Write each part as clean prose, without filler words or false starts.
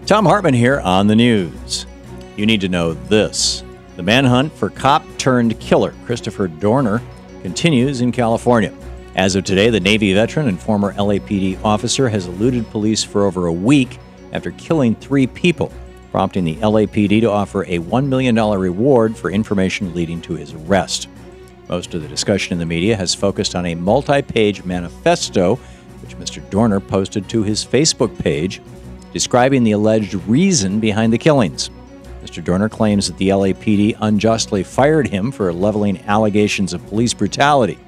Thom Hartmann here on the news. You need to know this. The manhunt for cop-turned-killer Christopher Dorner continues in California. As of today, the Navy veteran and former LAPD officer has eluded police for over a week after killing 3 people, prompting the LAPD to offer a $1 million reward for information leading to his arrest. Most of the discussion in the media has focused on a multi-page manifesto which Mr. Dorner posted to his Facebook page, describing the alleged reason behind the killings. Mr. Dorner claims that the LAPD unjustly fired him for leveling allegations of police brutality.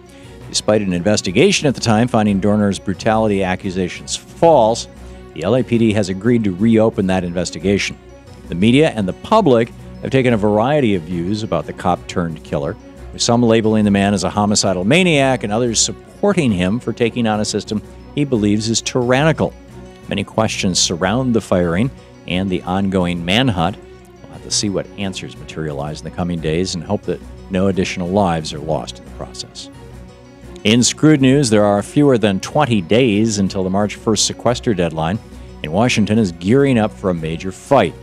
Despite an investigation at the time finding Dorner's brutality accusations false, the LAPD has agreed to reopen that investigation. The media and the public have taken a variety of views about the cop-turned-killer, with some labeling the man as a homicidal maniac and others supporting him for taking on a system he believes is tyrannical. Many questions surround the firing and the ongoing manhunt. We'll have to see what answers materialize in the coming days and hope that no additional lives are lost in the process. In screwed news, there are fewer than 20 days until the March 1st sequester deadline, and Washington is gearing up for a major fight.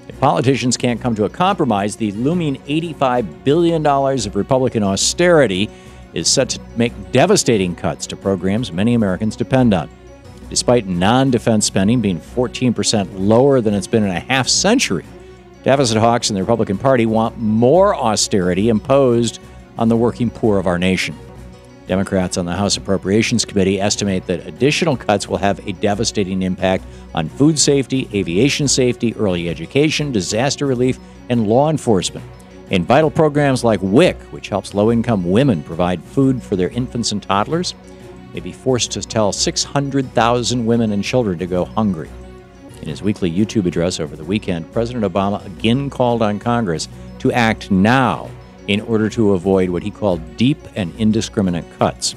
If politicians can't come to a compromise, the looming $85 billion of Republican austerity is set to make devastating cuts to programs many Americans depend on. Despite non-defense spending being 14% lower than it's been in a half-century, deficit hawks in the Republican Party want more austerity imposed on the working poor of our nation. Democrats on the House Appropriations Committee estimate that additional cuts will have a devastating impact on food safety, aviation safety, early education, disaster relief, and law enforcement. In vital programs like WIC, which helps low-income women provide food for their infants and toddlers, may be forced to tell 600,000 women and children to go hungry. In his weekly YouTube address over the weekend, President Obama again called on Congress to act now in order to avoid what he called deep and indiscriminate cuts.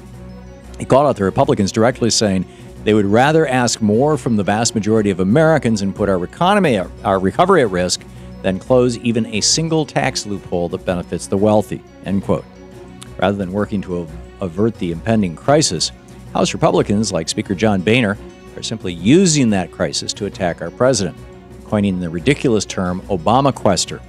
He called out the Republicans directly, saying they would rather ask more from the vast majority of Americans and put our recovery at risk than close even a single tax loophole that benefits the wealthy, end quote. Rather than working to avert the impending crisis, House Republicans, like Speaker John Boehner, are simply using that crisis to attack our president, coining the ridiculous term Obamaquester.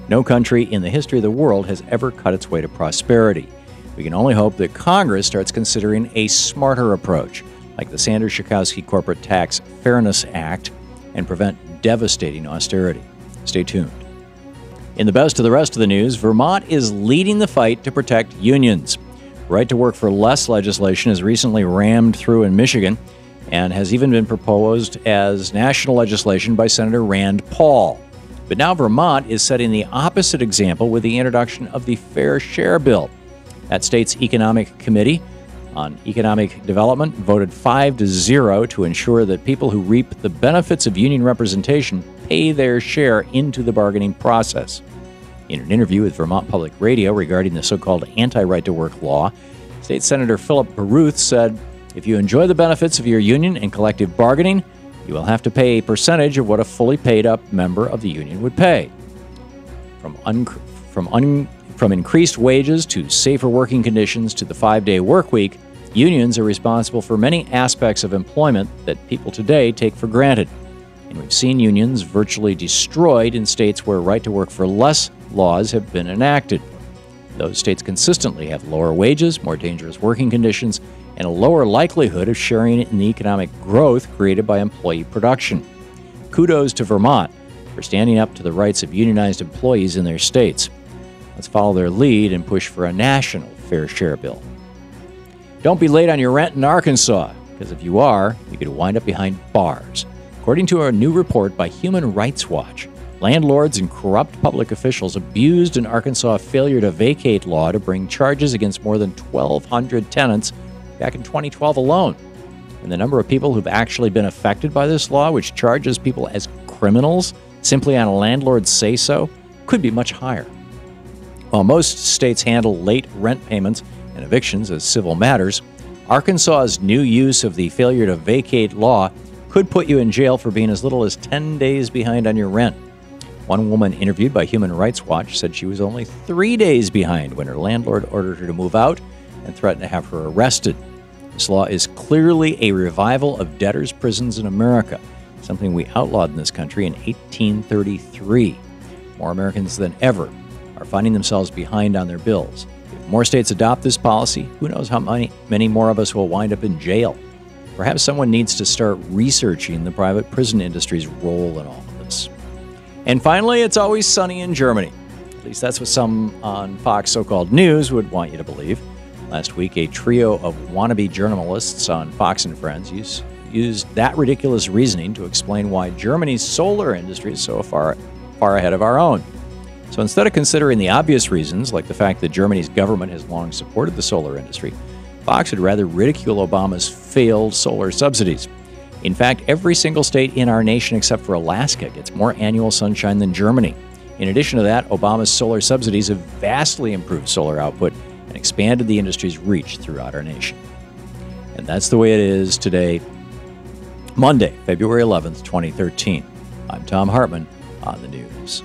No country in the history of the world has ever cut its way to prosperity. We can only hope that Congress starts considering a smarter approach, like the Sanders-Schakowsky Corporate Tax Fairness Act, and prevent devastating austerity. Stay tuned. In the best of the rest of the news, Vermont is leading the fight to protect unions. Right to work for less legislation is recently rammed through in Michigan and has even been proposed as national legislation by Senator Rand Paul. But now Vermont is setting the opposite example with the introduction of the Fair Share Bill. That state's Economic Committee on Economic Development voted 5-0 to ensure that people who reap the benefits of union representation pay their share into the bargaining process. In an interview with Vermont Public Radio regarding the so-called anti-right-to-work law, State Senator Philip Baruth said, "If you enjoy the benefits of your union and collective bargaining, you will have to pay a percentage of what a fully paid-up member of the union would pay. From increased wages to safer working conditions to the 5-day work week, unions are responsible for many aspects of employment that people today take for granted. And we've seen unions virtually destroyed in states where right-to-work for less laws have been enacted. Those states consistently have lower wages, more dangerous working conditions, and a lower likelihood of sharing in the economic growth created by employee production. Kudos to Vermont for standing up to the rights of unionized employees in their states. Let's follow their lead and push for a national fair share bill." Don't be late on your rent in Arkansas, because if you are, you could wind up behind bars. According to a new report by Human Rights Watch, landlords and corrupt public officials abused an Arkansas failure to vacate law to bring charges against more than 1,200 tenants back in 2012 alone. And the number of people who've actually been affected by this law, which charges people as criminals simply on a landlord's say-so, could be much higher. While most states handle late rent payments and evictions as civil matters, Arkansas's new use of the failure to vacate law could put you in jail for being as little as 10 days behind on your rent. One woman interviewed by Human Rights Watch said she was only 3 days behind when her landlord ordered her to move out and threatened to have her arrested. This law is clearly a revival of debtors' prisons in America. something we outlawed in this country in 1833. More Americans than ever are finding themselves behind on their bills. If more states adopt this policy, who knows how many more of us will wind up in jail. Perhaps someone needs to start researching the private prison industry's role in all of this. And finally, it's always sunny in Germany. At least that's what some on Fox so-called news would want you to believe. Last week, a trio of wannabe journalists on Fox and Friends used that ridiculous reasoning to explain why Germany's solar industry is so far ahead of our own. So instead of considering the obvious reasons, like the fact that Germany's government has long supported the solar industry, Fox would rather ridicule Obama's failed solar subsidies. In fact, every single state in our nation except for Alaska gets more annual sunshine than Germany. In addition to that, Obama's solar subsidies have vastly improved solar output and expanded the industry's reach throughout our nation. And that's the way it is today, Monday, February 11th, 2013. I'm Thom Hartmann on the news.